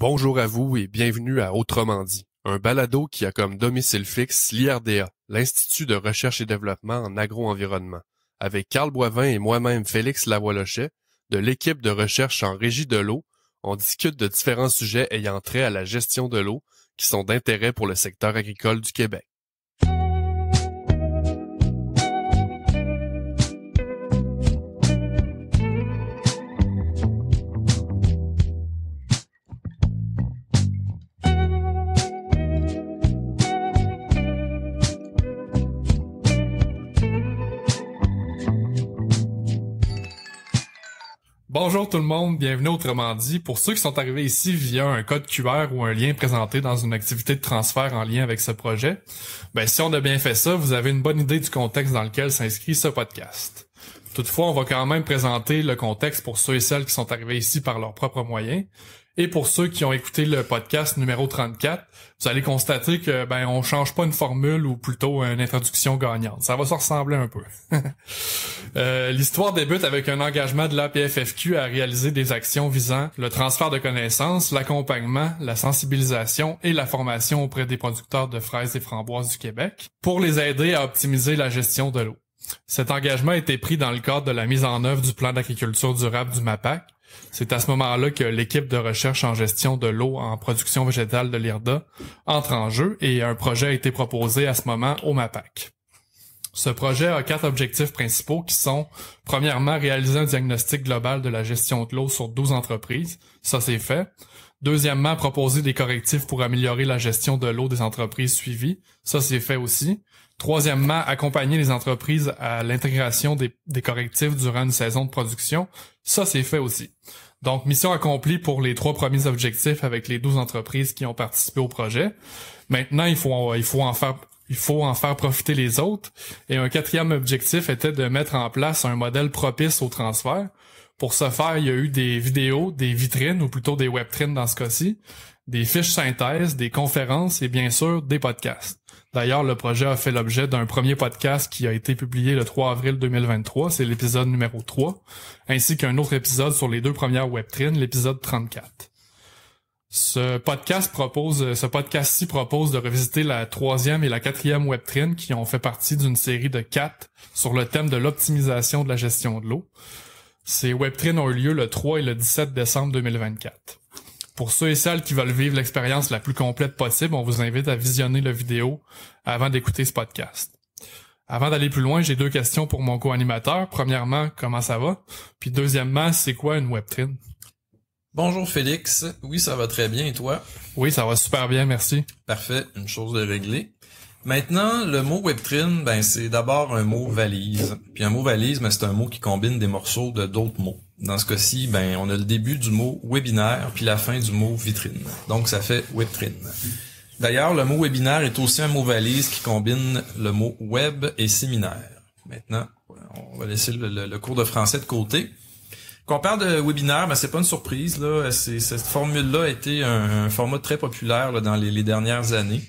Bonjour à vous et bienvenue à Autrement dit, un balado qui a comme domicile fixe l'IRDA, l'Institut de recherche et développement en agro-environnement, avec Carl Boivin et moi-même Félix Lavoie-Lochet, de l'équipe de recherche en régie de l'eau. On discute de différents sujets ayant trait à la gestion de l'eau qui sont d'intérêt pour le secteur agricole du Québec. Bonjour tout le monde, bienvenue à Autrement dit. Pour ceux qui sont arrivés ici via un code QR ou un lien présenté dans une activité de transfert en lien avec ce projet, si on a bien fait ça, vous avez une bonne idée du contexte dans lequel s'inscrit ce podcast. Toutefois, on va quand même présenter le contexte pour ceux et celles qui sont arrivés ici par leurs propres moyens. Et pour ceux qui ont écouté le podcast numéro 34, vous allez constater que on change pas une formule ou plutôt une introduction gagnante. Ça va se ressembler un peu. L'histoire débute avec un engagement de l'APFFQ à réaliser des actions visant le transfert de connaissances, l'accompagnement, la sensibilisation et la formation auprès des producteurs de fraises et framboises du Québec pour les aider à optimiser la gestion de l'eau. Cet engagement a été pris dans le cadre de la mise en œuvre du plan d'agriculture durable du MAPAC. C'est à ce moment-là que l'équipe de recherche en gestion de l'eau en production végétale de l'IRDA entre en jeu et un projet a été proposé à ce moment au MAPAC. Ce projet a 4 objectifs principaux qui sont, premièrement, réaliser un diagnostic global de la gestion de l'eau sur 12 entreprises. Ça, c'est fait. Deuxièmement, proposer des correctifs pour améliorer la gestion de l'eau des entreprises suivies. Ça, c'est fait aussi. Troisièmement, accompagner les entreprises à l'intégration des correctifs durant une saison de production. Ça, c'est fait aussi. Donc, mission accomplie pour les 3 premiers objectifs avec les 12 entreprises qui ont participé au projet. Maintenant, il faut en faire profiter les autres. Et un 4e objectif était de mettre en place un modèle propice au transfert. Pour ce faire, il y a eu des vidéos, des vitrines, ou plutôt des webtrines dans ce cas-ci, des fiches synthèses, des conférences et bien sûr des podcasts. D'ailleurs, le projet a fait l'objet d'un premier podcast qui a été publié le 3 avril 2023, c'est l'épisode numéro 3, ainsi qu'un autre épisode sur les 2 premières webtrines, l'épisode 34. Ce podcast-ci propose de revisiter la 3e et la 4e webtrine qui ont fait partie d'une série de 4 sur le thème de l'optimisation de la gestion de l'eau. Ces webtrines ont eu lieu le 3 et le 17 décembre 2024. Pour ceux et celles qui veulent vivre l'expérience la plus complète possible, on vous invite à visionner la vidéo avant d'écouter ce podcast. Avant d'aller plus loin, j'ai 2 questions pour mon co-animateur. Premièrement, comment ça va? Puis deuxièmement, c'est quoi une webtrine? Bonjour Félix. Oui, ça va très bien et toi? Oui, ça va super bien, merci. Parfait, une chose de réglée. Maintenant, le mot webtrine, c'est d'abord un mot valise. Puis un mot valise, c'est un mot qui combine des morceaux de d'autres mots. Dans ce cas-ci, on a le début du mot webinaire puis la fin du mot vitrine. Donc ça fait webtrine. D'ailleurs, le mot webinaire est aussi un mot valise qui combine le mot web et séminaire. Maintenant, on va laisser le cours de français de côté. Quand on parle de webinaire, c'est pas une surprise là. Cette formule-là a été un format très populaire là, dans les dernières années.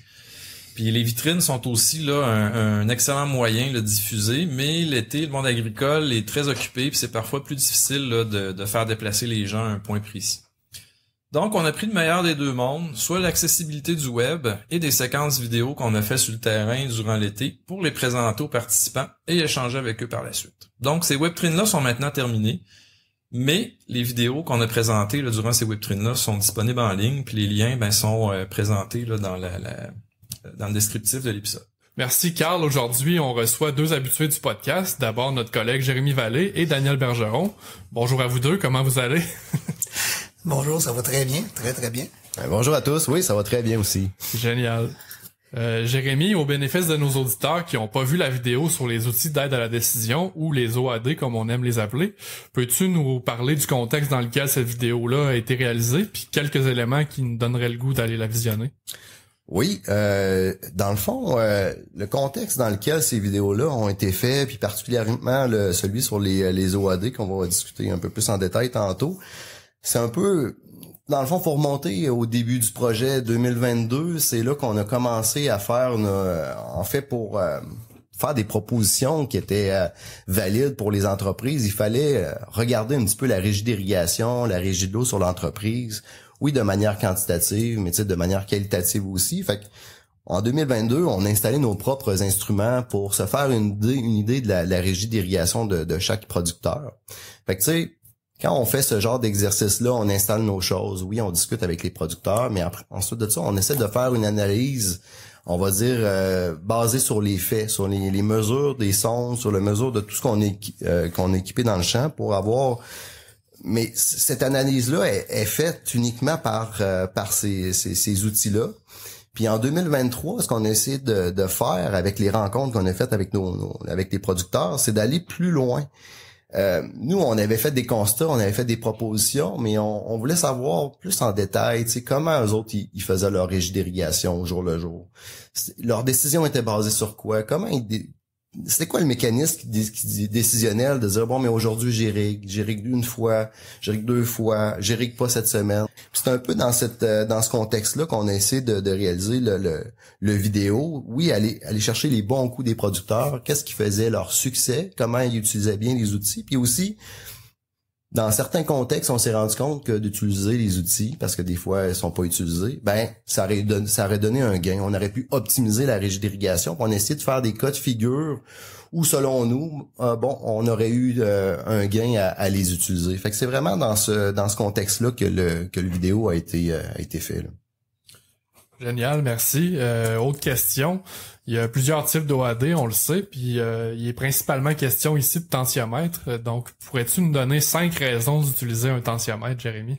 Puis les vitrines sont aussi là un excellent moyen de diffuser, mais l'été, le monde agricole est très occupé, puis c'est parfois plus difficile là, de faire déplacer les gens à un point précis. Donc, on a pris le meilleur des 2 mondes, soit l'accessibilité du web et des séquences vidéo qu'on a fait sur le terrain durant l'été pour les présenter aux participants et échanger avec eux par la suite. Donc, ces webtrines-là sont maintenant terminées, mais les vidéos qu'on a présentées là, durant ces webtrines-là sont disponibles en ligne, puis les liens sont présentés là, dans le descriptif de l'épisode. Merci Carl. Aujourd'hui, on reçoit 2 habitués du podcast. D'abord, notre collègue Jérémy Vallée et Daniel Bergeron. Bonjour à vous 2, comment vous allez? Bonjour, ça va très bien, très très bien. Bonjour à tous, oui, ça va très bien aussi. Génial. Jérémy, au bénéfice de nos auditeurs qui n'ont pas vu la vidéo sur les outils d'aide à la décision, ou les OAD comme on aime les appeler, peux-tu nous parler du contexte dans lequel cette vidéo-là a été réalisée, puis quelques éléments qui nous donneraient le goût d'aller la visionner? Oui, dans le fond, le contexte dans lequel ces vidéos-là ont été faites, puis particulièrement celui sur les OAD qu'on va discuter un peu plus en détail tantôt, c'est un peu, dans le fond, faut remonter au début du projet 2022, c'est là qu'on a commencé à faire, pour faire des propositions qui étaient valides pour les entreprises, il fallait regarder un petit peu la régie d'irrigation, la régie de l'eau sur l'entreprise, oui, de manière quantitative, mais tu sais, de manière qualitative aussi. Fait que, en 2022, on a installé nos propres instruments pour se faire une idée de la régie d'irrigation de chaque producteur. Fait que tu sais, quand on fait ce genre d'exercice-là, on installe nos choses. Oui, on discute avec les producteurs, mais ensuite de ça, on essaie de faire une analyse, on va dire, basée sur les faits, sur les mesures des sondes, sur les mesures de tout ce qu'on est équipé dans le champ pour avoir... Mais cette analyse-là est faite uniquement par ces outils-là. Puis en 2023, ce qu'on a essayé de faire avec les rencontres qu'on a faites avec avec les producteurs, c'est d'aller plus loin. Nous, on avait fait des constats, on avait fait des propositions, mais on voulait savoir plus en détail, tu sais, comment eux autres ils faisaient leur régie d'irrigation au jour le jour. Leur décision était basée sur quoi? C'était quoi le mécanisme décisionnel de dire, bon, mais aujourd'hui, j'irrigue une fois, j'irrigue 2 fois, j'irrigue pas cette semaine. C'est un peu dans ce contexte-là qu'on a essayé de réaliser le vidéo. Oui, aller chercher les bons coups des producteurs, qu'est-ce qui faisait leur succès, comment ils utilisaient bien les outils, puis aussi, dans certains contextes, on s'est rendu compte que d'utiliser les outils, parce que des fois, ils sont pas utilisés, ça aurait donné un gain. On aurait pu optimiser la régie d'irrigation, puis on a essayé de faire des cas de figure où, selon nous, on aurait eu un gain à les utiliser. Fait que c'est vraiment dans ce contexte-là que le vidéo a été fait, là. Génial, merci. Autre question. Il y a plusieurs types d'OAD, on le sait, puis il est principalement question ici de tensiomètre. Donc, pourrais-tu nous donner 5 raisons d'utiliser un tensiomètre, Jérémy?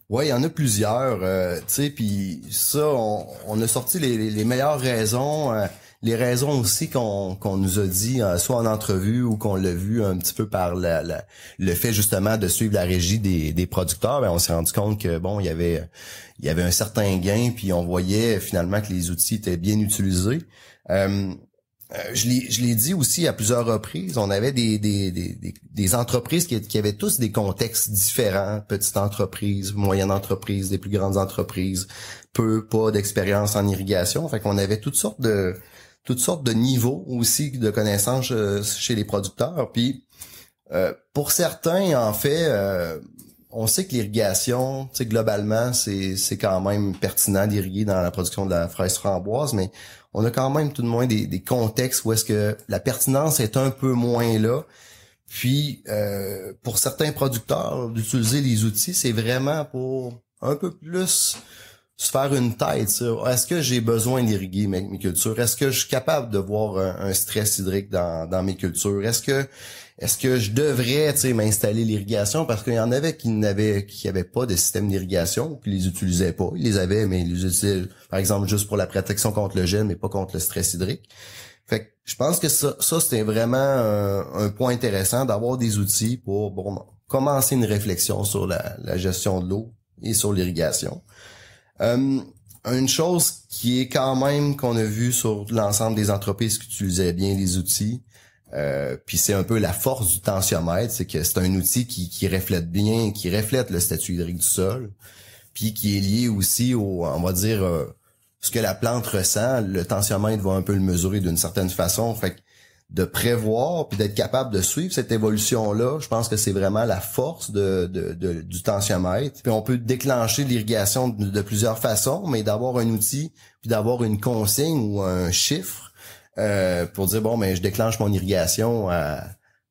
Ouais, il y en a plusieurs, tu sais, puis ça, on a sorti les meilleures raisons, les raisons aussi qu'on nous a dit, soit en entrevue ou qu'on l'a vu un petit peu par le fait justement de suivre la régie des producteurs. On s'est rendu compte que bon, il y avait un certain gain, puis on voyait finalement que les outils étaient bien utilisés. Je l'ai dit aussi à plusieurs reprises, on avait des entreprises qui avaient tous des contextes différents, petites entreprises, moyennes entreprises, des plus grandes entreprises, pas d'expérience en irrigation. Fait qu'on avait toutes sortes de niveaux aussi de connaissances chez les producteurs. Puis pour certains, en fait, on sait que l'irrigation, tu sais, globalement, c'est quand même pertinent d'irriguer dans la production de la fraise framboise, mais on a quand même tout de moins des contextes où est-ce que la pertinence est un peu moins là. Puis, pour certains producteurs, d'utiliser les outils, c'est vraiment pour un peu plus se faire une tête sur est-ce que j'ai besoin d'irriguer mes cultures? Est-ce que je suis capable de voir un stress hydrique dans mes cultures? Est-ce que je devrais, tu sais, m'installer l'irrigation? Parce qu'il y en avait qui avaient pas de système d'irrigation, qui les utilisaient pas. Ils les avaient, mais ils les utilisaient, par exemple, juste pour la protection contre le gel, mais pas contre le stress hydrique. Fait que je pense que ça c'était vraiment un point intéressant d'avoir des outils pour commencer une réflexion sur la gestion de l'eau et sur l'irrigation. Une chose qui est quand même qu'on a vu sur l'ensemble des entreprises qui utilisaient bien les outils, puis c'est un peu la force du tensiomètre, c'est que c'est un outil qui reflète bien, qui reflète le statut hydrique du sol, puis qui est lié aussi on va dire, ce que la plante ressent. Le tensiomètre va un peu le mesurer d'une certaine façon. Fait que de prévoir puis d'être capable de suivre cette évolution-là, je pense que c'est vraiment la force du tensiomètre. Puis on peut déclencher l'irrigation de plusieurs façons, mais d'avoir un outil puis d'avoir une consigne ou un chiffre pour dire je déclenche mon irrigation à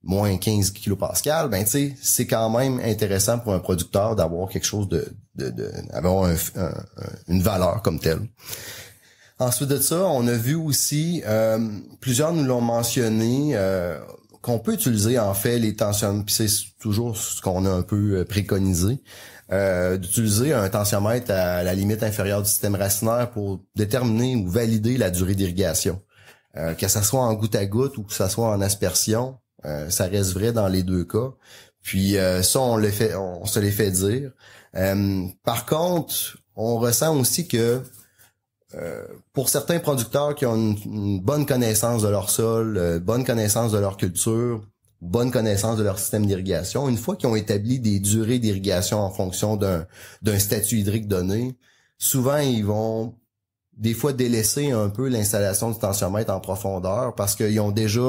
moins 15 kilopascal, tu sais, c'est quand même intéressant pour un producteur d'avoir quelque chose d'avoir une valeur comme telle. Ensuite de ça, on a vu aussi, plusieurs nous l'ont mentionné, qu'on peut utiliser en fait les tensiomètres, puis c'est toujours ce qu'on a un peu préconisé, d'utiliser un tensiomètre à la limite inférieure du système racinaire pour déterminer ou valider la durée d'irrigation. Que ça soit en goutte à goutte ou que ça soit en aspersion, ça reste vrai dans les deux cas. Puis ça, on se les fait dire. Par contre, on ressent aussi que pour certains producteurs qui ont une bonne connaissance de leur sol, bonne connaissance de leur culture, bonne connaissance de leur système d'irrigation, une fois qu'ils ont établi des durées d'irrigation en fonction d'un statut hydrique donné, souvent ils vont des fois délaisser un peu l'installation du tensiomètre en profondeur parce qu'ils ont déjà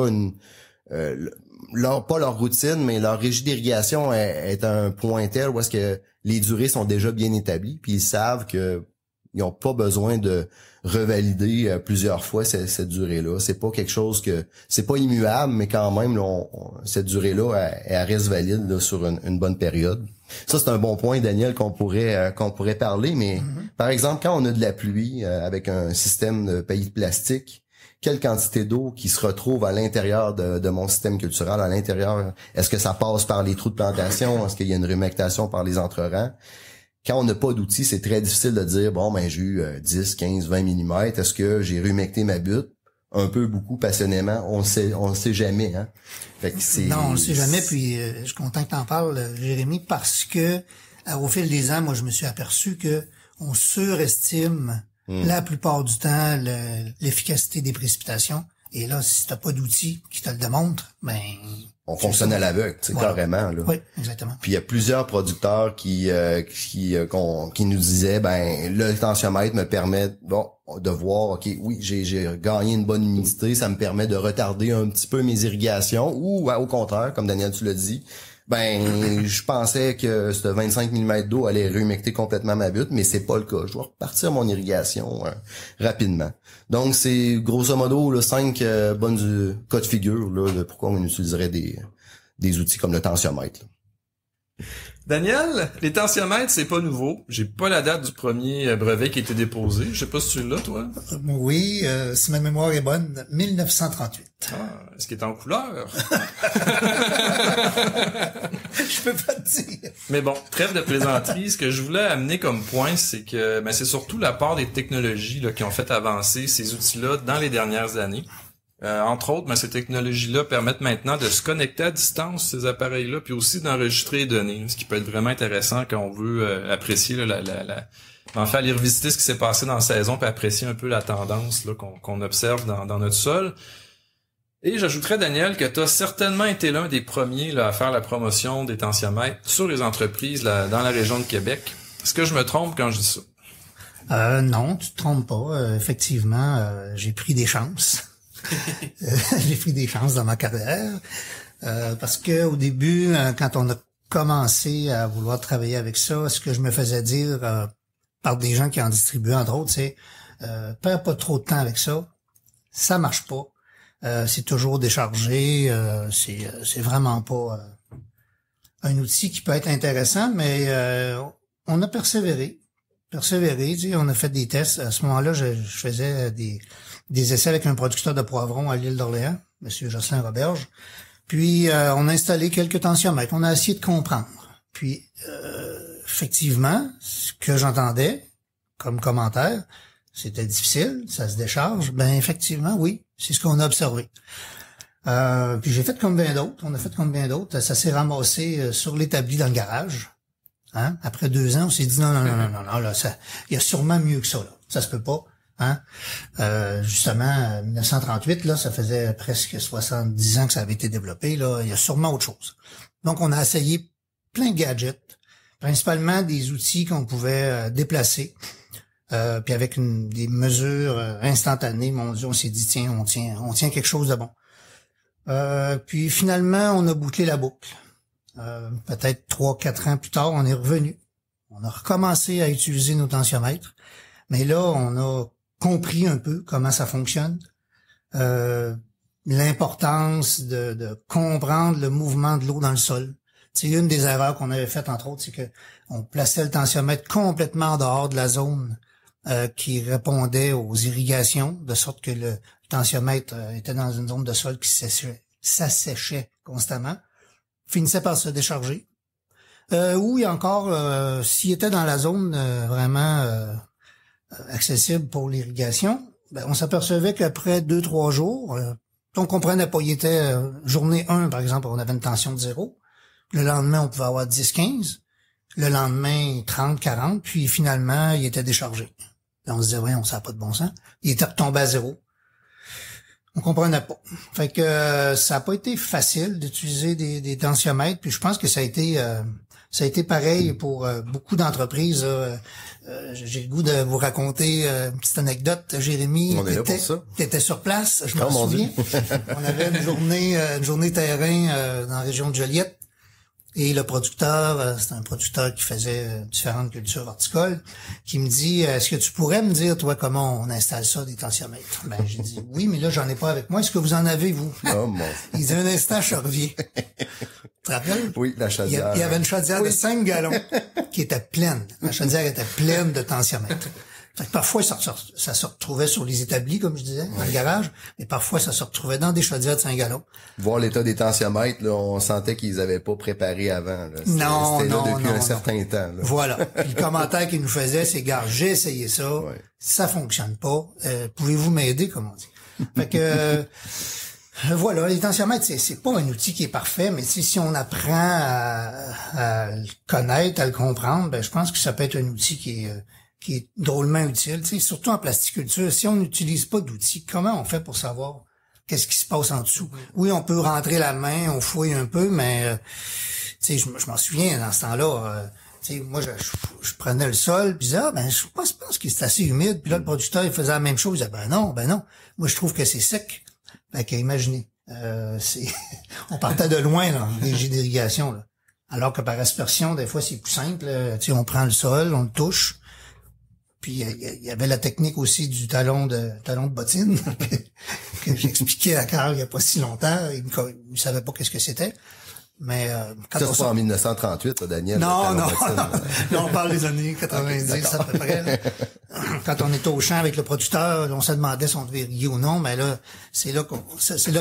pas leur routine, mais leur régie d'irrigation est à un point tel où est-ce que les durées sont déjà bien établies, puis ils savent que ils n'ont pas besoin de revalider plusieurs fois cette durée-là. C'est pas quelque chose c'est pas immuable, mais quand même, là, cette durée-là, elle reste valide là, sur une bonne période. Ça, c'est un bon point, Daniel, qu'on pourrait parler, mais par exemple, quand on a de la pluie avec un système de paillis de plastique, quelle quantité d'eau qui se retrouve à l'intérieur de mon système culturel, à l'intérieur, est-ce que ça passe par les trous de plantation, est-ce qu'il y a une rumectation par les entrerangs? Quand on n'a pas d'outils, c'est très difficile de dire, bon, ben j'ai eu 10, 15, 20 mm, est-ce que j'ai rumecté ma butte? Un peu, beaucoup, passionnément, on le sait jamais, hein. Fait que non, on le sait jamais, puis je suis content que t'en parles, Jérémy, parce que au fil des ans, moi, je me suis aperçu que on surestime la plupart du temps l'efficacité des précipitations. Et là, si t'as pas d'outils qui te le démontrent, ben... On fonctionne à l'aveugle, tu sais, voilà. Carrément, là. Oui, exactement. Puis il y a plusieurs producteurs qui nous disaient, ben, le tensiomètre me permet, de voir, ok, oui, j'ai gagné une bonne humidité, ça me permet de retarder un petit peu mes irrigations, ou au contraire, comme Daniel, tu l'as dit, ben, je pensais que ce 25 mm d'eau allait rumecter complètement ma butte, mais c'est pas le cas. Je dois repartir mon irrigation rapidement. Donc, c'est grosso modo là, 5 bonnes cas de figure là, de pourquoi on utiliserait des outils comme le tensiomètre. Là. Daniel, les tensiomètres, c'est pas nouveau. J'ai pas la date du premier brevet qui a été déposé. Je sais pas si tu l'as, toi. Oui, si ma mémoire est bonne, 1938. Est-ce qu'il est en couleur? Je peux pas te dire. Mais bon, trêve de plaisanterie. Ce que je voulais amener comme point, c'est que c'est surtout la part des technologies là, qui ont fait avancer ces outils-là dans les dernières années. Entre autres, ces technologies-là permettent maintenant de se connecter à distance, ces appareils-là, puis aussi d'enregistrer les données, ce qui peut être vraiment intéressant quand on veut apprécier aller revisiter ce qui s'est passé dans la saison, puis apprécier un peu la tendance là, qu'on observe dans notre sol. Et j'ajouterais, Daniel, que tu as certainement été l'un des premiers là, à faire la promotion des tensiomètres sur les entreprises là, dans la région de Québec. Est-ce que je me trompe quand je dis ça? Non, tu te trompes pas. Effectivement, j'ai pris des chances. J'ai pris des chances dans ma carrière parce que au début, quand on a commencé à vouloir travailler avec ça, ce que je me faisais dire par des gens qui en distribuaient, entre autres, c'est perds pas trop de temps avec ça marche pas, c'est toujours déchargé, c'est vraiment pas un outil qui peut être intéressant, mais on a persévéré, tu sais, on a fait des tests. À ce moment-là, je faisais des essais avec un producteur de poivrons à l'île d'Orléans, Monsieur Jocelyn Roberge. Puis, on a installé quelques tensiomètres. On a essayé de comprendre. Puis, effectivement, ce que j'entendais comme commentaire, c'était difficile, ça se décharge. Ben, effectivement, oui, c'est ce qu'on a observé. Puis, j'ai fait comme bien d'autres. On a fait comme bien d'autres. Ça s'est ramassé sur l'établi dans le garage. Hein? Après 2 ans, on s'est dit non, là, il y a sûrement mieux que ça, là. Ça se peut pas. Hein? Justement, 1938, là, ça faisait presque 70 ans que ça avait été développé, là. Il y a sûrement autre chose. Donc, on a essayé plein de gadgets, principalement des outils qu'on pouvait déplacer. Puis avec des mesures instantanées, mon Dieu, on s'est dit, tiens, on tient quelque chose de bon. Puis finalement, on a bouclé la boucle. Peut-être 3-4 ans plus tard, on est revenu. On a recommencé à utiliser nos tensiomètres. Mais là, on a compris un peu comment ça fonctionne. L'importance de comprendre le mouvement de l'eau dans le sol. C'est une des erreurs qu'on avait faites, entre autres, c'est que on plaçait le tensiomètre complètement en dehors de la zone qui répondait aux irrigations, de sorte que le tensiomètre était dans une zone de sol qui s'asséchait constamment, finissait par se décharger. Ou il y a encore, s'il était dans la zone vraiment accessible pour l'irrigation, ben, on s'apercevait qu'après 2-3 jours, on comprenait pas, il était journée 1, par exemple, on avait une tension de 0. Le lendemain, on pouvait avoir 10-15. Le lendemain, 30-40. Puis finalement, il était déchargé. Là, on se disait, voyons, ça n'a pas de bon sens. Il était retombé à 0. On comprenait pas. Fait que ça n'a pas été facile d'utiliser des tensiomètres. Puis je pense que ça a été pareil pour beaucoup d'entreprises. J'ai le goût de vous raconter une petite anecdote. Jérémy, t'étais sur place, je m'en souviens. On avait une journée terrain dans la région de Joliette. Et le producteur, c'est un producteur qui faisait différentes cultures horticoles, qui me dit, est-ce que tu pourrais me dire, toi, comment on installe ça, des tensiomètres? Ben, j'ai dit, oui, mais là, j'en ai pas avec moi. Est-ce que vous en avez, vous? Oh, mon... Il dit, un instant, je reviens. Tu te rappelles? Oui, la chaudière. Il y avait une chaudière de 5 gallons qui était pleine. La chaudière était pleine de tensiomètres. Fait que parfois, ça se retrouvait sur les établis, comme je disais, dans le garage, mais parfois, ça se retrouvait dans des chaudières de 5 gallons. Voir l'état des tensiomètres, là, on sentait qu'ils avaient pas préparé avant. Là. C'était là depuis un certain temps. Là. Voilà. Puis le commentaire qu'il nous faisait, c'est, gars, j'ai essayé ça, ça fonctionne pas. Pouvez-vous m'aider, comme on dit? Fait que voilà, les tensiomètres, c'est pas un outil qui est parfait, mais si on apprend à le connaître, à le comprendre, ben je pense que ça peut être un outil qui est drôlement utile, tu sais, surtout en plasticulture. Si on n'utilise pas d'outils, comment on fait pour savoir qu'est-ce qui se passe en dessous? Oui, on peut rentrer la main, on fouille un peu, mais tu sais, je m'en souviens dans ce temps-là. Tu sais, moi, je prenais le sol, puis je disais, je pense que c'est assez humide. Puis là, le producteur, il faisait la même chose. Il disait, ben non. Moi, je trouve que c'est sec. Fait que, imaginez, on partait de loin, là, en régie d'irrigation, là. Alors que par aspersion, des fois, c'est plus simple. Tu sais, on prend le sol, on le touche. Puis il y avait la technique aussi du talon de bottine que j'expliquais à Carl il y a pas si longtemps. Il savait pas qu'est-ce que c'était. Mais quand ça, c'est pas en 1938, là, Daniel. Non, on parle des années 90 à peu près. Là. Quand on était au champ avec le producteur, on se demandait si on devait irriguer ou non, mais là, c'est là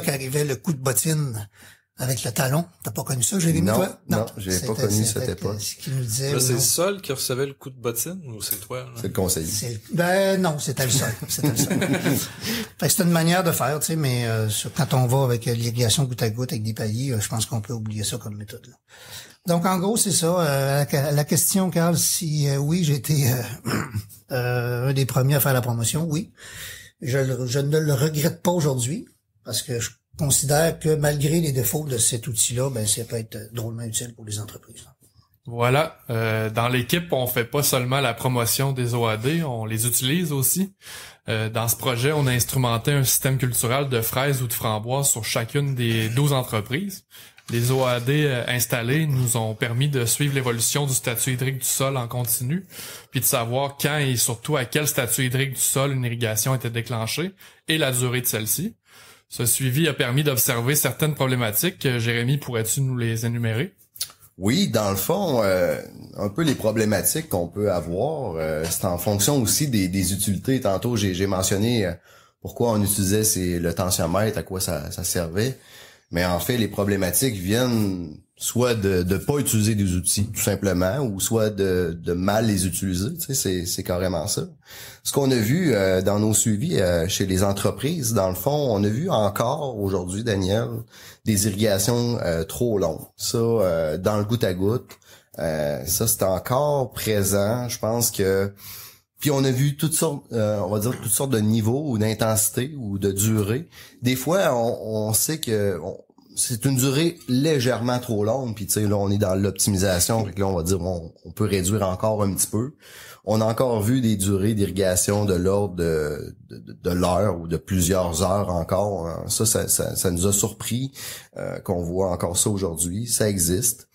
qu'arrivait le coup de bottine avec le talon. T'as pas connu ça, Jérémy, toi? Non, j'ai pas connu cette époque. Ce qu'il nous disait. Là, c'est le sol qui recevait le coup de bottine ou c'est toi? Là? C'est le conseiller. Non, c'était le sol. Fait que c'est une manière de faire, tu sais, mais quand on va avec l'irrigation goutte à goutte avec des paillis, je pense qu'on peut oublier ça comme méthode. Là. Donc, en gros, c'est ça. La question, Carl, si oui, j'ai été un des premiers à faire la promotion, oui. Je ne le regrette pas aujourd'hui, parce que je considère que malgré les défauts de cet outil-là, ça peut être drôlement utile pour les entreprises. Voilà. Dans l'équipe, on fait pas seulement la promotion des OAD, on les utilise aussi. Dans ce projet, on a instrumenté un système culturel de fraises ou de framboises sur chacune des 12 entreprises. Les OAD installés nous ont permis de suivre l'évolution du statut hydrique du sol en continu, puis de savoir quand et surtout à quel statut hydrique du sol une irrigation était déclenchée et la durée de celle-ci. Ce suivi a permis d'observer certaines problématiques. Jérémy, pourrais-tu nous les énumérer? Oui, dans le fond, un peu les problématiques qu'on peut avoir, c'est en fonction aussi des utilités. Tantôt, j'ai mentionné pourquoi on utilisait le tensiomètre, à quoi ça servait. Mais en fait, les problématiques viennent soit de pas utiliser des outils, tout simplement, ou soit de mal les utiliser. Tu sais, c'est carrément ça. Ce qu'on a vu dans nos suivis chez les entreprises, dans le fond, on a vu encore aujourd'hui, Daniel, des irrigations trop longues. Ça, dans le goutte à goutte, ça c'est encore présent. Je pense que puis on a vu toutes sortes, on va dire toutes sortes de niveaux ou d'intensité ou de durée. Des fois, on sait que c'est une durée légèrement trop longue. Puis tu sais, là, on est dans l'optimisation. Donc là, on va dire on peut réduire encore un petit peu. On a encore vu des durées d'irrigation de l'ordre de l'heure ou de plusieurs heures encore. Ça nous a surpris qu'on voit encore ça aujourd'hui. Ça existe.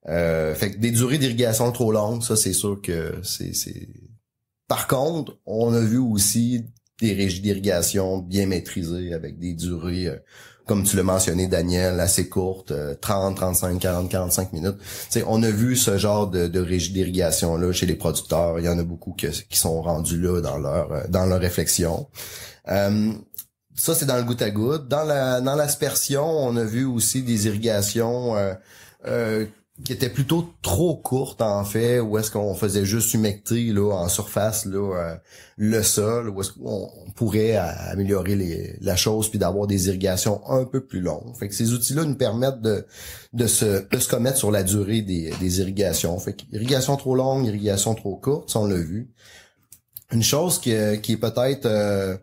Fait que des durées d'irrigation trop longues, ça c'est sûr que c'est. Par contre, on a vu aussi des régies d'irrigation bien maîtrisées avec des durées, comme tu l'as mentionné, Daniel, assez courtes, 30, 35, 40, 45 minutes. T'sais, on a vu ce genre de régie d'irrigation-là chez les producteurs. Il y en a beaucoup qui sont rendus là dans leur réflexion. Ça, c'est dans le goutte à goutte. Dans l'aspersion, on a vu aussi des irrigations qui était plutôt trop courte en fait, où est-ce qu'on faisait juste humecter là en surface là le sol, où est-ce qu'on pourrait améliorer la chose puis d'avoir des irrigations un peu plus longues. Fait que ces outils-là nous permettent de se commettre sur la durée des irrigations. Fait que irrigation trop longue, irrigation trop courte, ça on l'a vu. Une chose qui est peut-être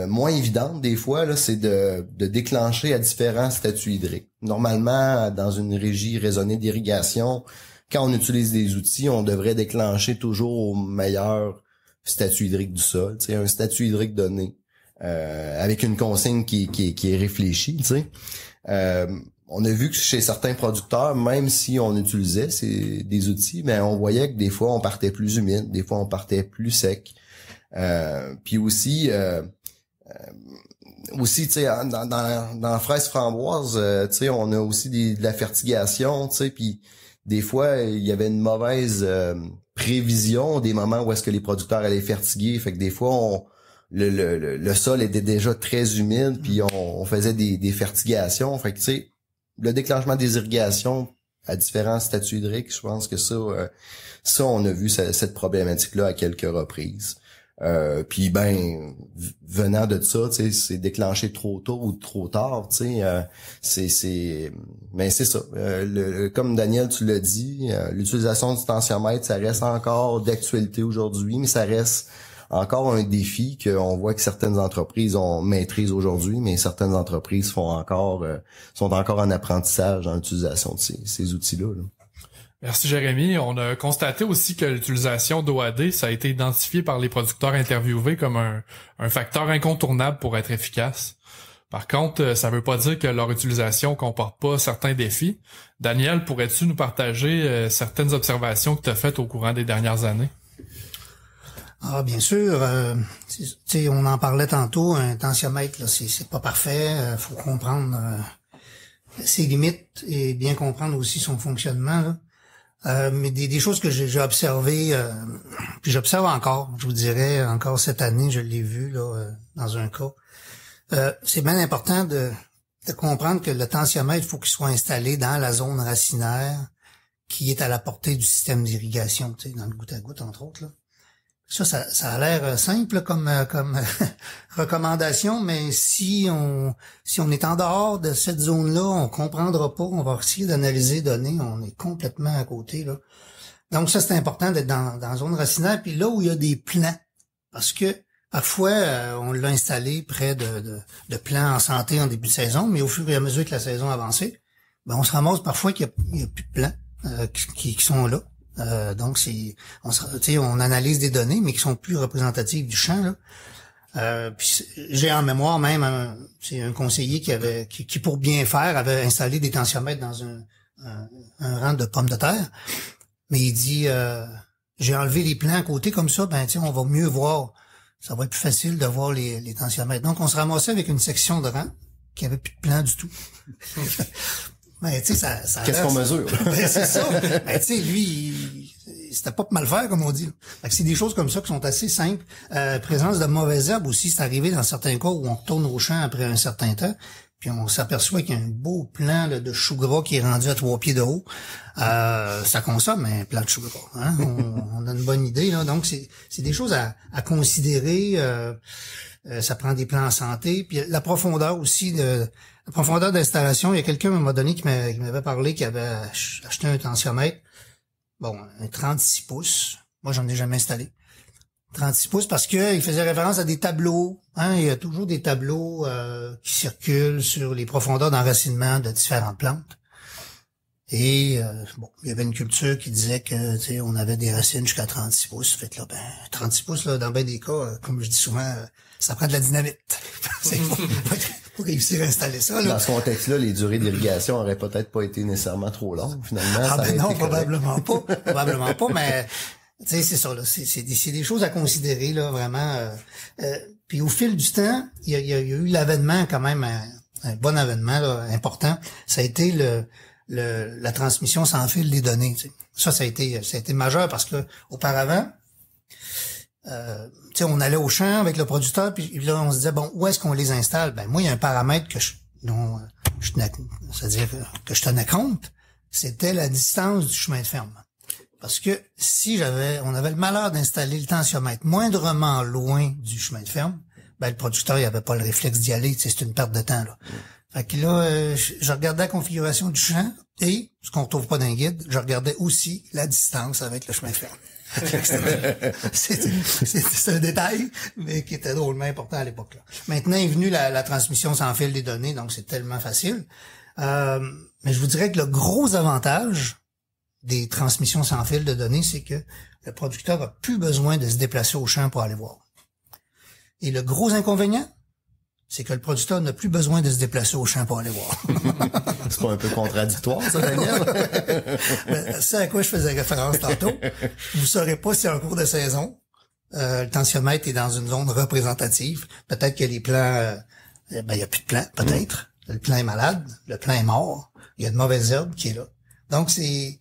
moins évidente des fois, là, c'est de déclencher à différents statuts hydriques. Normalement, dans une régie raisonnée d'irrigation, quand on utilise des outils, on devrait déclencher toujours au meilleur statut hydrique du sol, tu sais, un statut hydrique donné, avec une consigne qui est réfléchie, tu sais. on a vu que chez certains producteurs, même si on utilisait des outils, mais on voyait que des fois on partait plus humide, des fois on partait plus sec. Puis aussi, tu sais, dans la fraise framboise, tu sais, on a aussi de la fertigation, tu sais, puis des fois il y avait une mauvaise prévision des moments où est-ce que les producteurs allaient fertiguer, fait que des fois le sol était déjà très humide, puis on faisait des fertigations, fait que tu sais, le déclenchement des irrigations à différents statuts hydriques, je pense que ça on a vu cette problématique-là à quelques reprises. Puis venant de ça, tu sais, c'est déclenché trop tôt ou trop tard, tu sais, mais c'est ça. Comme Daniel, tu l'as dit, l'utilisation du tensiomètre, ça reste encore d'actualité aujourd'hui, mais ça reste encore un défi qu'on voit que certaines entreprises maîtrisent aujourd'hui, mais certaines entreprises sont encore en apprentissage dans l'utilisation de ces outils-là. Là. Merci Jérémy. On a constaté aussi que l'utilisation d'OAD, ça a été identifié par les producteurs interviewés comme un facteur incontournable pour être efficace. Par contre, ça veut pas dire que leur utilisation comporte pas certains défis. Daniel, pourrais-tu nous partager certaines observations que tu as faites au courant des dernières années? Ah, bien sûr. On en parlait tantôt, un tensiomètre, là, c'est pas parfait. Faut comprendre ses limites et bien comprendre aussi son fonctionnement, là. Mais des choses que j'ai observées, puis j'observe encore, je vous dirais, encore cette année, je l'ai vu là dans un cas. C'est bien important de comprendre que le tensiomètre, il faut qu'il soit installé dans la zone racinaire qui est à la portée du système d'irrigation, tu sais, dans le goutte-à-goutte, entre autres, là. Ça a l'air simple comme recommandation, mais si on est en dehors de cette zone-là, on comprendra pas, on va essayer d'analyser les données, on est complètement à côté, là. Donc ça, c'est important d'être dans la zone racinaire, puis là où il y a des plants, parce que parfois, on l'a installé près de plants en santé en début de saison, mais au fur et à mesure que la saison avançait, on se ramasse parfois qu'il y a plus de plants qui sont là. Donc on analyse des données mais qui sont plus représentatives du champ là. Puis j'ai en mémoire même un conseiller qui pour bien faire avait installé des tensiomètres dans un rang de pommes de terre, mais il dit j'ai enlevé les plants à côté comme ça, on va mieux voir, ça va être plus facile de voir les tensiomètres. Donc on se ramassait avec une section de rang qui avait plus de plants du tout. Mais tu sais, ça qu'est-ce qu'on mesure? C'est ça. Mais tu sais, lui, c'était pas mal faire, comme on dit. Fait que c'est des choses comme ça qui sont assez simples. Présence de mauvaises herbes aussi, c'est arrivé dans certains cas où on retourne au champ après un certain temps, puis on s'aperçoit qu'il y a un beau plant là, de chou gras qui est rendu à 3 pieds de haut. Ça consomme un plant de chou gras. Hein? On a une bonne idée, là. Donc, c'est des choses à considérer. Ça prend des plans en santé. Puis la profondeur aussi la profondeur d'installation. Il y a quelqu'un à un moment donné qui m'avait parlé qu'il avait acheté un tensiomètre. Bon, un 36 pouces. Moi, j'en ai jamais installé. 36 pouces parce que il faisait référence à des tableaux. Hein, il y a toujours des tableaux qui circulent sur les profondeurs d'enracinement de différentes plantes. Et il y avait une culture qui disait que on avait des racines jusqu'à 36 pouces. Fait que là, 36 pouces, là, dans bien des cas, comme je dis souvent, ça prend de la dynamite. Pour réussir à installer ça. Là. Dans ce contexte-là, les durées d'irrigation auraient peut-être pas été nécessairement trop longues, finalement. Non, probablement pas. Probablement pas, mais c'est ça, là. C'est des choses à considérer, là, vraiment. Puis au fil du temps, il y a eu l'avènement quand même, un bon avènement là, important. Ça a été la transmission sans fil des données. T'sais. Ça a été majeur parce que auparavant, on allait au champ avec le producteur, puis là, on se disait, bon, où est-ce qu'on les installe? Moi, il y a un paramètre que je tenais compte, c'était la distance du chemin de ferme. Parce que si on avait le malheur d'installer le tensiomètre moindrement loin du chemin de ferme, le producteur, il avait pas le réflexe d'y aller, c'est une perte de temps, là. Fait que là, je regardais la configuration du champ et, ce qu'on trouve pas dans le guide, je regardais aussi la distance avec le chemin de ferme. C'est un détail, mais qui était drôlement important à l'époque là. Maintenant est venue la transmission sans fil des données, donc c'est tellement facile. Mais je vous dirais que le gros avantage des transmissions sans fil de données, c'est que le producteur a plus besoin de se déplacer au champ pour aller voir. Et le gros inconvénient, c'est que le producteur n'a plus besoin de se déplacer au champ pour aller voir. C'est pas un peu contradictoire, ça, Daniel? C'est à quoi je faisais référence tantôt. Vous saurez pas si en cours de saison, le tensiomètre est dans une zone représentative. Peut-être que les plants, il y a plus de plants, peut-être. Le plant est malade, le plant est mort. Il y a de mauvaises herbes qui est là. Donc, c'est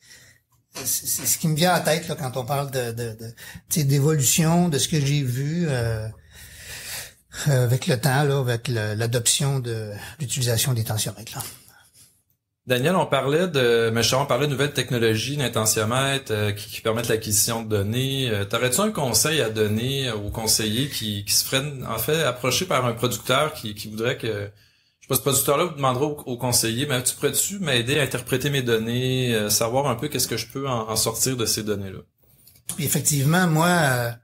ce qui me vient à la tête là, quand on parle d'évolution, de ce que j'ai vu avec le temps, là, avec l'adoption de l'utilisation des tensiomètres. Là. Daniel, on parlait de nouvelles technologies d'intensiomètres qui permettent l'acquisition de données. T'aurais-tu un conseil à donner aux conseillers qui se feraient en fait approcher par un producteur qui voudrait que je sais pas, ce producteur-là vous demandera aux conseillers, mais tu pourrais-tu m'aider à interpréter mes données, savoir un peu qu'est-ce que je peux en sortir de ces données-là? Puis effectivement, moi,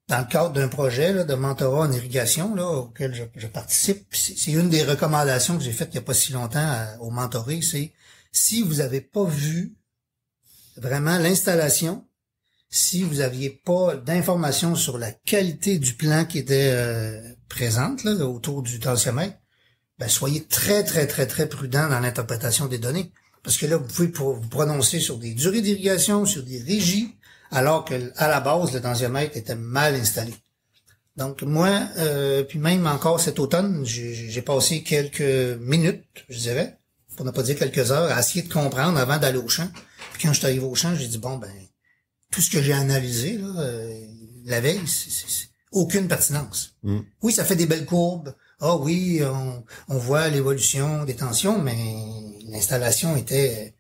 dans le cadre d'un projet là, de mentorat en irrigation là, auquel je participe, c'est une des recommandations que j'ai faites il n'y a pas si longtemps aux mentorés, c'est si vous n'avez pas vu vraiment l'installation, si vous n'aviez pas d'informations sur la qualité du plan qui était présente là, autour du tensiomètre, ben soyez très, très, très, très prudent dans l'interprétation des données. Parce que là, vous pouvez vous prononcer sur des durées d'irrigation, sur des régies, alors que à la base, le tensiomètre était mal installé. Donc moi, puis même encore cet automne, j'ai passé quelques minutes, je dirais, pour ne pas dire quelques heures, à essayer de comprendre avant d'aller au champ. Puis quand je suis arrivé au champ, j'ai dit, bon, ben, tout ce que j'ai analysé là, la veille, c'est aucune pertinence. Oui, ça fait des belles courbes. Ah oui, on voit l'évolution des tensions, mais l'installation était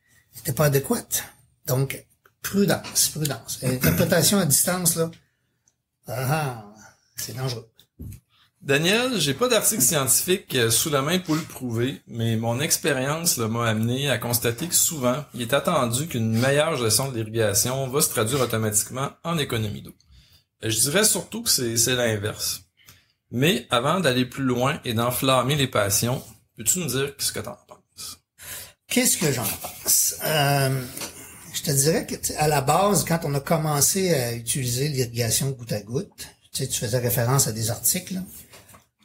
pas adéquate. Donc, prudence. L'interprétation à distance, là, c'est dangereux. Daniel, j'ai pas d'article scientifique sous la main pour le prouver, mais mon expérience m'a amené à constater que souvent, il est attendu qu'une meilleure gestion de l'irrigation va se traduire automatiquement en économie d'eau. Je dirais surtout que c'est l'inverse. Mais avant d'aller plus loin et d'enflammer les passions, peux-tu nous dire ce que t'en penses? Qu'est-ce que j'en pense? Je te dirais que à la base, quand on a commencé à utiliser l'irrigation goutte à goutte, tu faisais référence à des articles,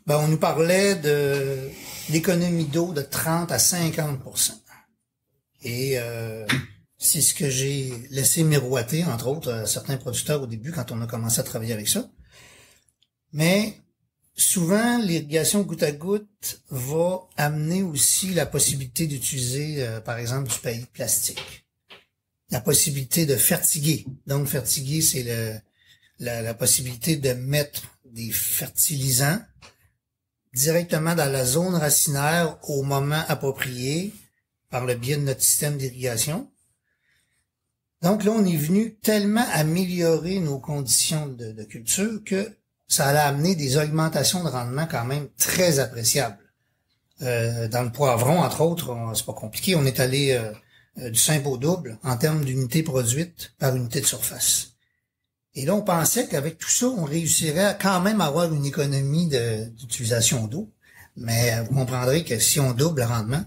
ben on nous parlait de l'économie d'eau de 30 à 50%. Et c'est ce que j'ai laissé miroiter, entre autres, certains producteurs au début quand on a commencé à travailler avec ça. Mais souvent, l'irrigation goutte à goutte va amener aussi la possibilité d'utiliser, par exemple, du paillis plastique. La possibilité de fertiguer. Donc, fertiguer, c'est la possibilité de mettre des fertilisants directement dans la zone racinaire au moment approprié par le biais de notre système d'irrigation. Donc là, on est venu tellement améliorer nos conditions de culture que ça allait amener des augmentations de rendement quand même très appréciables. Dans le poivron, entre autres, c'est pas compliqué, on est allé du simple au double en termes d'unités produites par unité de surface. Et là, on pensait qu'avec tout ça, on réussirait à quand même avoir une économie d'utilisation d'eau. Mais vous comprendrez que si on double le rendement,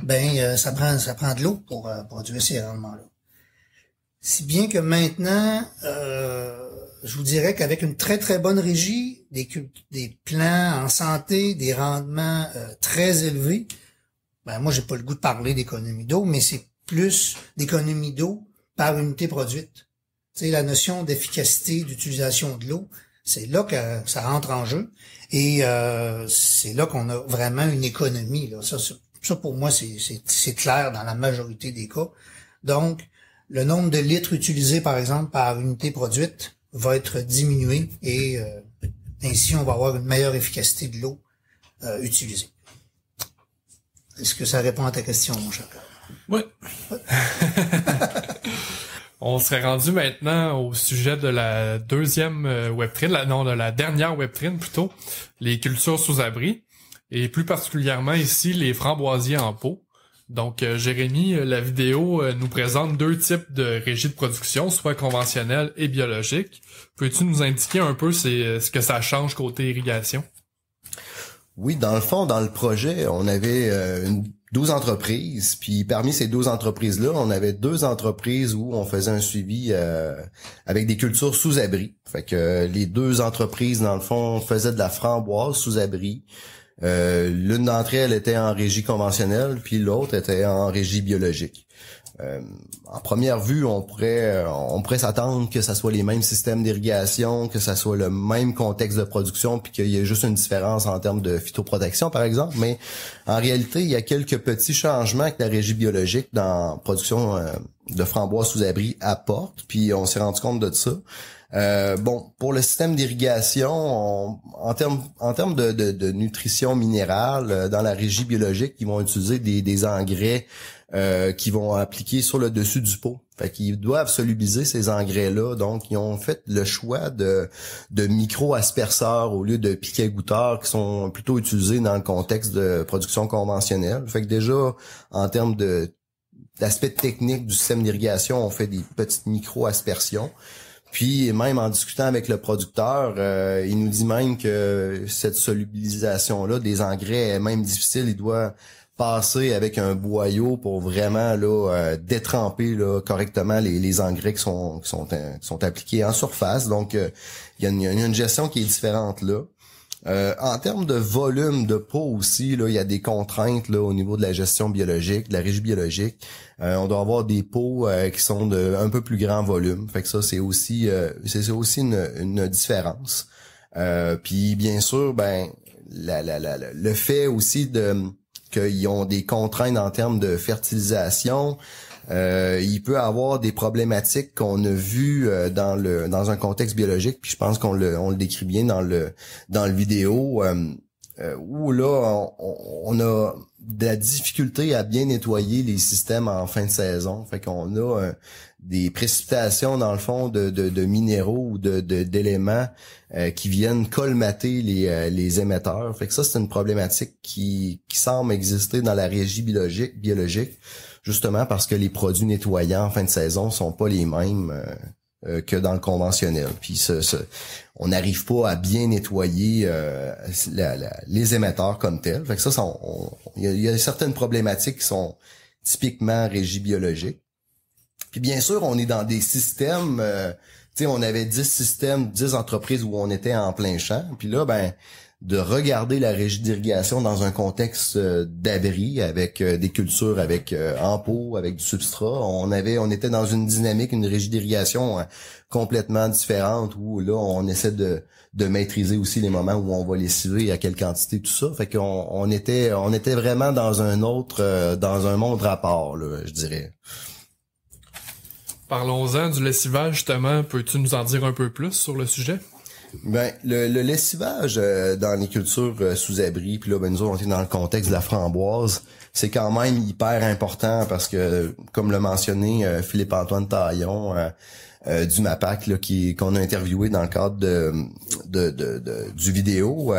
ben ça prend de l'eau pour produire ces rendements-là. Si bien que maintenant, je vous dirais qu'avec une très très bonne régie, des plants en santé, des rendements très élevés, ben moi j'ai pas le goût de parler d'économie d'eau, mais c'est plus d'économie d'eau par unité produite. Tu sais, la notion d'efficacité d'utilisation de l'eau, c'est là que ça rentre en jeu et c'est là qu'on a vraiment une économie. Là. Ça pour moi c'est clair dans la majorité des cas. Donc le nombre de litres utilisés par exemple par unité produite va être diminué et ainsi on va avoir une meilleure efficacité de l'eau utilisée. Est-ce que ça répond à ta question, mon cher? Oui. On serait rendu maintenant au sujet de la deuxième webtrine, de la dernière webtrine plutôt, les cultures sous abri, et plus particulièrement ici les framboisiers en pot. Donc Jérémy, la vidéo nous présente deux types de régies de production, soit conventionnelle et biologique. Peux-tu nous indiquer un peu ce que ça change côté irrigation? Oui, dans le fond, dans le projet, on avait 12 entreprises, puis parmi ces 12 entreprises-là, on avait 2 entreprises où on faisait un suivi avec des cultures sous abri. Fait que les 2 entreprises, dans le fond, faisaient de la framboise sous abri. L'une d'entre elles était en régie conventionnelle, puis l'autre était en régie biologique. En première vue, on pourrait s'attendre que ça soit les mêmes systèmes d'irrigation, que ça soit le même contexte de production, puis qu'il y ait juste une différence en termes de phytoprotection, par exemple. Mais en réalité, il y a quelques petits changements que la régie biologique dans la production de framboises sous abri apporte, puis on s'est rendu compte de ça. Pour le système d'irrigation, en termes de nutrition minérale, dans la régie biologique, ils vont utiliser des engrais qui vont appliquer sur le dessus du pot. Fait qu'ils doivent solubiliser ces engrais-là. Donc, ils ont fait le choix de micro-asperceurs au lieu de piquets goutteurs qui sont plutôt utilisés dans le contexte de production conventionnelle. Fait que déjà, en termes d'aspect technique du système d'irrigation, on fait des petites micro-aspersions. Puis même en discutant avec le producteur, il nous dit même que cette solubilisation-là des engrais est même difficile. Il doit passer avec un boyau pour vraiment là détremper là correctement les engrais qui sont appliqués en surface. Donc il y a une gestion qui est différente là. En termes de volume de pot aussi, là, il y a des contraintes là au niveau de la gestion biologique, de la régie biologique. On doit avoir des pots qui sont de un peu plus grand volume. Fait que ça, c'est aussi une différence. Puis bien sûr, le fait aussi qu'ils ont des contraintes en termes de fertilisation. Il peut avoir des problématiques qu'on a vues dans un contexte biologique, puis je pense qu'on le décrit bien dans le vidéo, où là on a de la difficulté à bien nettoyer les systèmes en fin de saison. Fait qu'on a des précipitations dans le fond de minéraux ou d'éléments qui viennent colmater les émetteurs. Fait que ça, c'est une problématique qui semble exister dans la régie biologique. Justement parce que les produits nettoyants en fin de saison sont pas les mêmes que dans le conventionnel. Puis on n'arrive pas à bien nettoyer les émetteurs comme tels. Fait que ça, il y a certaines problématiques qui sont typiquement régie biologique. Puis bien sûr, on est dans des systèmes, on avait 10 entreprises où on était en plein champ. Puis là, de regarder la régie d'irrigation dans un contexte d'abri avec des cultures avec en pot, avec du substrat, on était dans une dynamique, une régie d'irrigation complètement différente où là on essaie de maîtriser aussi les moments où on va lessiver, à quelle quantité, tout ça. Fait qu'on était vraiment dans un monde rapport là, je dirais. Parlons-en du lessivage justement, peux-tu nous en dire un peu plus sur le sujet? Le lessivage dans les cultures sous abri, puis là nous autres, on est dans le contexte de la framboise, c'est quand même hyper important parce que comme l'a mentionné Philippe-Antoine Taillon du MAPAC là qu'on a interviewé dans le cadre du vidéo,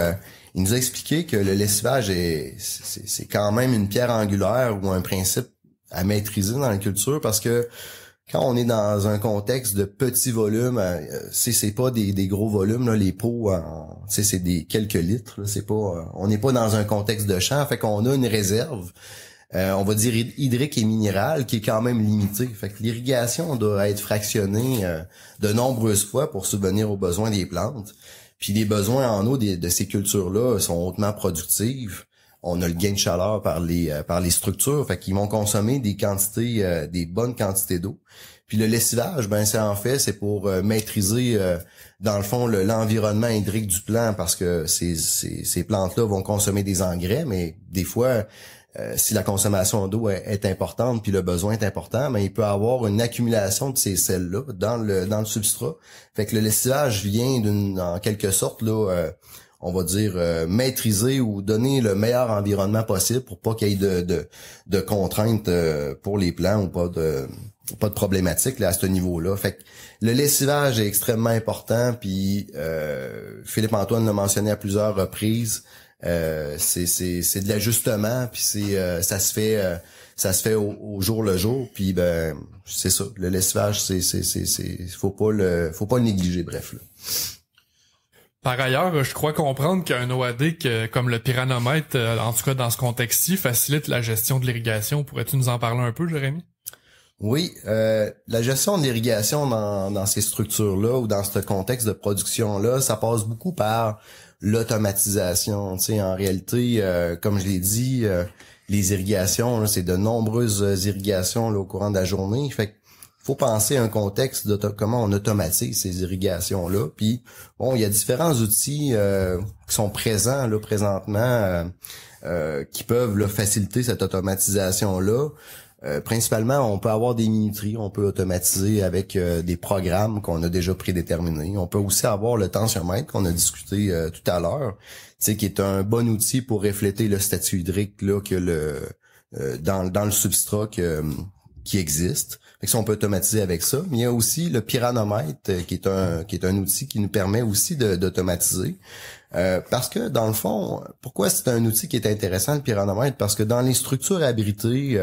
il nous a expliqué que le lessivage c'est quand même une pierre angulaire ou un principe à maîtriser dans la culture parce que quand on est dans un contexte de petits volumes, c'est pas des gros volumes là, les pots, c'est des quelques litres. Là, c'est pas, on n'est pas dans un contexte de champ, fait qu'on a une réserve, on va dire hydrique et minérale qui est quand même limitée. Fait que l'irrigation doit être fractionnée de nombreuses fois pour subvenir aux besoins des plantes. Puis les besoins en eau de ces cultures-là sont hautement productives. On a le gain de chaleur par les structures, fait qu'ils vont consommer des bonnes quantités d'eau. Puis le lessivage, c'est pour maîtriser dans le fond l'environnement hydrique du plant parce que ces plantes-là vont consommer des engrais, mais des fois si la consommation d'eau est importante puis le besoin est important, mais il peut avoir une accumulation de ces sels-là dans le substrat. Fait que le lessivage vient en quelque sorte là on va dire maîtriser ou donner le meilleur environnement possible pour pas qu'il y ait de contraintes pour les plants ou pas de problématiques là à ce niveau-là. Fait que le lessivage est extrêmement important puis Philippe-Antoine l'a mentionné à plusieurs reprises. C'est de l'ajustement puis ça se fait au jour le jour puis c'est ça, le lessivage faut pas le négliger, bref là. Par ailleurs, je crois comprendre qu'un OAD comme le pyranomètre, en tout cas dans ce contexte-ci, facilite la gestion de l'irrigation. Pourrais-tu nous en parler un peu, Jérémy? Oui, la gestion de l'irrigation dans ces structures-là ou dans ce contexte de production-là, ça passe beaucoup par l'automatisation. Tu sais, en réalité, comme je l'ai dit, les irrigations, là, c'est de nombreuses irrigations là, au courant de la journée. Fait que faut penser à un contexte de comment on automatise ces irrigations-là. Puis bon, il y a différents outils qui sont présents là présentement qui peuvent là, faciliter cette automatisation-là. Principalement, on peut avoir des minuteries, on peut automatiser avec des programmes qu'on a déjà prédéterminés. On peut aussi avoir le tensiomètre qu'on a discuté tout à l'heure, qui est un bon outil pour refléter le statut hydrique là que dans le substrat qui existe. Fait que ça, on peut automatiser avec ça. Mais il y a aussi le pyranomètre qui est un outil qui nous permet aussi d'automatiser. Parce que dans le fond, pourquoi c'est un outil qui est intéressant, le pyranomètre? Parce que dans les structures abritées,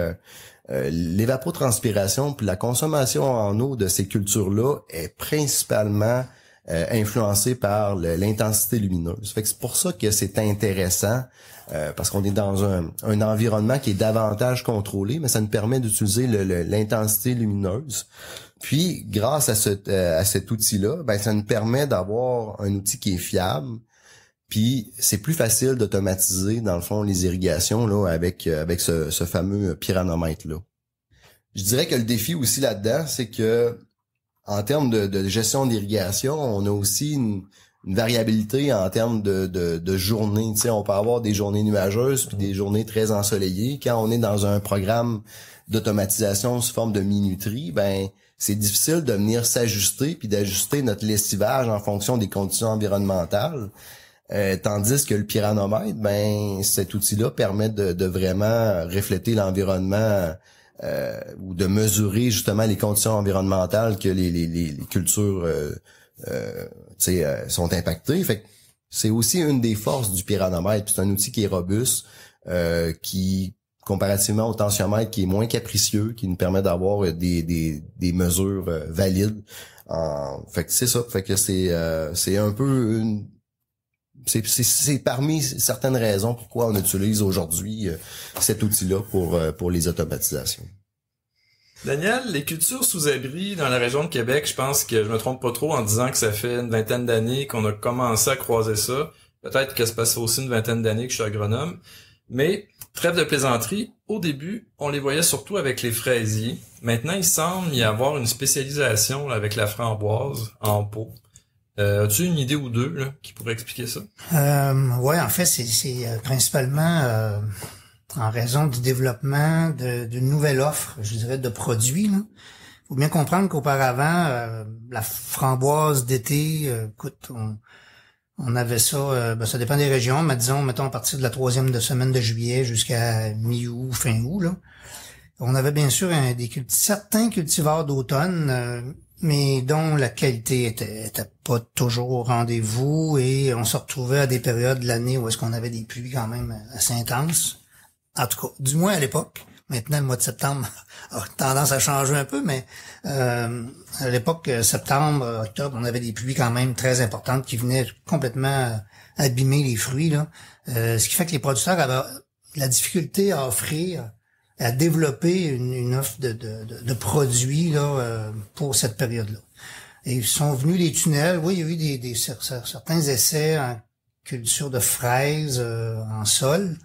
l'évapotranspiration puis la consommation en eau de ces cultures-là est principalement influencée par l'intensité lumineuse. Fait que c'est pour ça que c'est intéressant, parce qu'on est dans un environnement qui est davantage contrôlé, mais ça nous permet d'utiliser l'intensité lumineuse. Puis, grâce à cet outil-là, ben ça nous permet d'avoir un outil qui est fiable. Puis c'est plus facile d'automatiser, dans le fond, les irrigations là avec ce fameux pyranomètre là. Je dirais que le défi aussi là-dedans, c'est que en termes de gestion d'irrigation, on a aussi une variabilité en termes de journées. Tu sais, on peut avoir des journées nuageuses puis des journées très ensoleillées. Quand on est dans un programme d'automatisation sous forme de minuterie, ben c'est difficile de venir s'ajuster puis d'ajuster notre lessivage en fonction des conditions environnementales. Tandis que le pyranomètre, ben cet outil-là permet de vraiment refléter l'environnement ou de mesurer justement les conditions environnementales que les cultures sont impactées. Fait que c'est aussi une des forces du pyranomètre. C'est un outil qui est robuste, qui comparativement au tensiomètre qui est moins capricieux, qui nous permet d'avoir des mesures valides. Fait que c'est ça. Fait que c'est un peu c'est parmi certaines raisons pourquoi on utilise aujourd'hui cet outil-là pour les automatisations. Daniel, les cultures sous abri dans la région de Québec, je pense que je me trompe pas trop en disant que ça fait une vingtaine d'années qu'on a commencé à croiser ça. Peut-être que ça passe aussi une vingtaine d'années que je suis agronome. Mais, trêve de plaisanterie, au début, on les voyait surtout avec les fraisiers. Maintenant, il semble y avoir une spécialisation là, avec la framboise en pot. As-tu une idée ou deux là, qui pourrait expliquer ça? Ouais, en fait, c'est principalement en raison du développement d'une nouvelle offre, je dirais, de produits. Il faut bien comprendre qu'auparavant, la framboise d'été, écoute, on avait ça, ça dépend des régions, mais disons, mettons, à partir de la 3e semaine de juillet jusqu'à mi-août, fin août, là. On avait bien sûr certains cultivars d'automne, mais dont la qualité était pas toujours au rendez-vous, et on se retrouvait à des périodes de l'année où est-ce qu'on avait des pluies quand même assez intenses. En tout cas, du moins à l'époque. Maintenant, le mois de septembre a tendance à changer un peu, mais à l'époque, septembre, octobre, on avait des pluies quand même très importantes qui venaient complètement abîmer les fruits, là. Ce qui fait que les producteurs avaient la difficulté à offrir, à développer une offre de produits là pour cette période-là. Et ils sont venus les tunnels. Oui, il y a eu certains essais en culture de fraises en sol,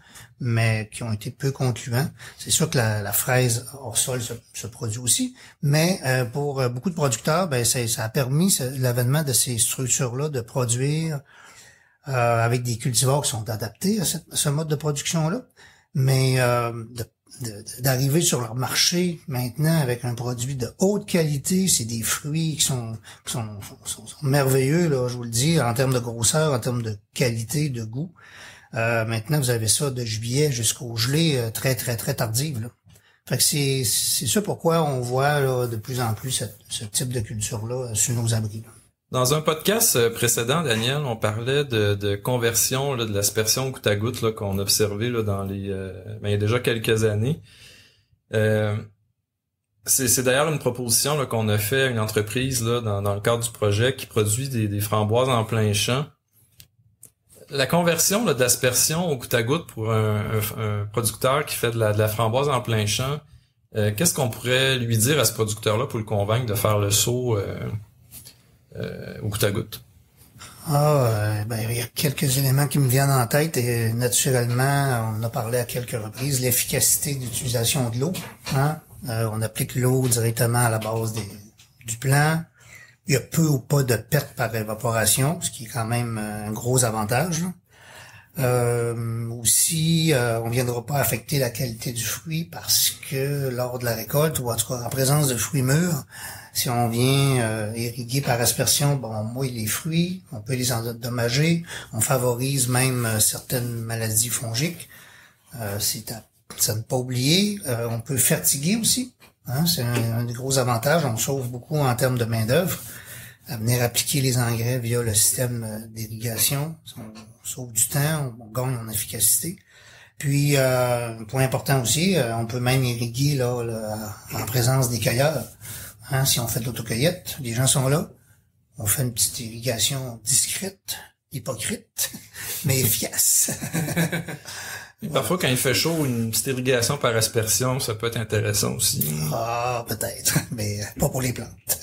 mais qui ont été peu concluants. C'est sûr que la fraise hors sol se produit aussi, mais pour beaucoup de producteurs, ben ça a permis l'avènement de ces structures-là de produire avec des cultivars qui sont adaptés à ce mode de production-là, mais d'arriver sur leur marché maintenant avec un produit de haute qualité, c'est des fruits qui sont merveilleux, là, je vous le dis, en termes de grosseur, en termes de qualité, de goût. Maintenant, vous avez ça de juillet jusqu'au gelé très, très, très tardive, là. Fait que c'est ça pourquoi on voit là, de plus en plus ce type de culture-là sur nos abris, là. Dans un podcast précédent, Daniel, on parlait de conversion là, de l'aspersion au goutte à goutte là, qu'on observait là, dans il y a déjà quelques années. C'est d'ailleurs une proposition là, qu'on a fait à une entreprise là, dans le cadre du projet qui produit des framboises en plein champ. La conversion là, d'aspersion au goutte à goutte pour un producteur qui fait de la framboise en plein champ, qu'est-ce qu'on pourrait lui dire à ce producteur-là pour le convaincre de faire le saut au goutte à goutte? Il y a quelques éléments qui me viennent en tête et naturellement, on a parlé à quelques reprises, l'efficacité d'utilisation de l'eau. Hein? On applique l'eau directement à la base du plant. Il y a peu ou pas de perte par évaporation, ce qui est quand même un gros avantage. Aussi, on viendra pas affecter la qualité du fruit parce que lors de la récolte, ou en tout cas en présence de fruits mûrs, si on vient irriguer par aspersion, on mouille les fruits, on peut les endommager, on favorise même certaines maladies fongiques. C'est à ne pas oublier. On peut fertiguer aussi. Hein, c'est un des gros avantages. On sauve beaucoup en termes de main-d'œuvre. À venir appliquer les engrais via le système d'irrigation. On sauve du temps, on gagne en efficacité. Puis, un point important aussi, on peut même irriguer là, en présence des cueilleurs. Hein, si on fait de l'autocueillette, les gens sont là. On fait une petite irrigation discrète, hypocrite, mais efficace. Parfois, quand il fait chaud, une petite irrigation par aspersion, ça peut être intéressant aussi. Ah, peut-être, mais pas pour les plantes.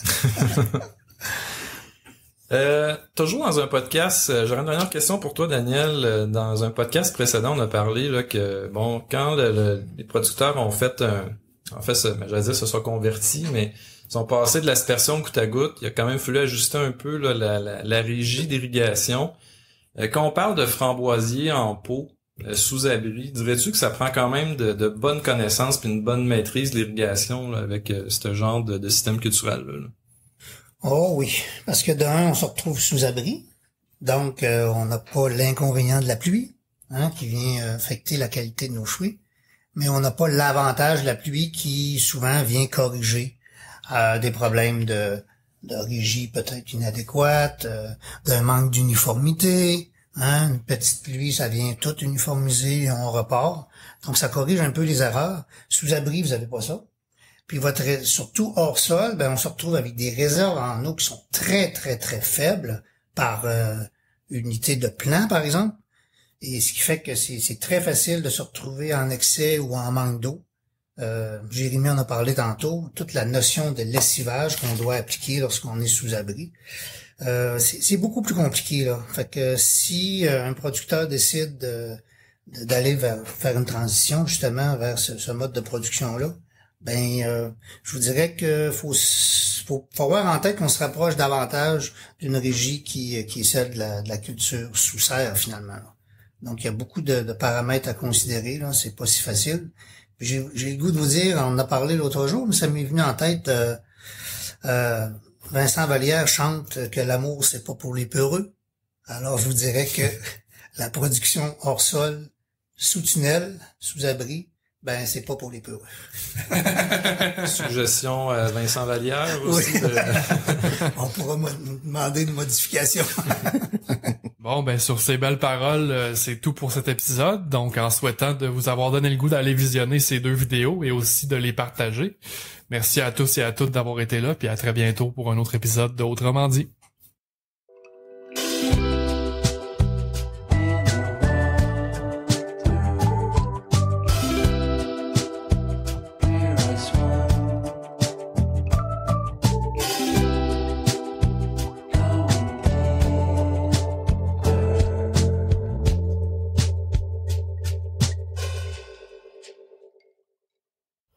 Toujours dans un podcast, j'aurais une dernière question pour toi, Daniel. Dans un podcast précédent, on a parlé là que quand les producteurs ont fait se sont convertis, mais ils ont passé de l'aspersion goutte à goutte. Il a quand même fallu ajuster un peu là, la régie d'irrigation. Quand on parle de framboisier en pot sous abri, dirais-tu que ça prend quand même de bonnes connaissances puis une bonne maîtrise de l'irrigation là, avec ce genre de système culturel là? Oh oui, parce que d'un, on se retrouve sous abri, donc on n'a pas l'inconvénient de la pluie, hein, qui vient affecter la qualité de nos fruits, mais on n'a pas l'avantage de la pluie qui souvent vient corriger des problèmes de régie peut-être inadéquate, d'un manque d'uniformité, hein, une petite pluie, ça vient tout uniformiser et on repart, donc ça corrige un peu les erreurs. Sous abri, vous avez pas ça. Puis surtout hors sol, on se retrouve avec des réserves en eau qui sont très, très, très faibles par unité de plant, par exemple. Et ce qui fait que c'est très facile de se retrouver en excès ou en manque d'eau. Jérémy en a parlé tantôt, toute la notion de lessivage qu'on doit appliquer lorsqu'on est sous abri. C'est beaucoup plus compliqué, là. Fait que si un producteur décide d'aller faire une transition justement vers ce mode de production-là, je vous dirais que faut avoir en tête qu'on se rapproche davantage d'une régie qui est celle de la culture sous serre finalement. Là. Donc il y a beaucoup de paramètres à considérer, là, c'est pas si facile. J'ai le goût de vous dire, on en a parlé l'autre jour, mais ça m'est venu en tête. Vincent Vallière chante que l'amour c'est pas pour les peureux. Alors je vous dirais que la production hors sol, sous tunnel, sous abri, c'est pas pour les peureux. Suggestion Vincent Vallière aussi. Oui. On pourra demander une modification. Bon, sur ces belles paroles, c'est tout pour cet épisode. Donc, en souhaitant de vous avoir donné le goût d'aller visionner ces 2 vidéos et aussi de les partager. Merci à tous et à toutes d'avoir été là, puis à très bientôt pour un autre épisode de Autrement dit.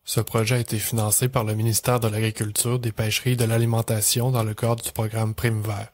Ce projet a été financé par le ministère de l'Agriculture, des Pêcheries et de l'Alimentation dans le cadre du programme Prime Vert.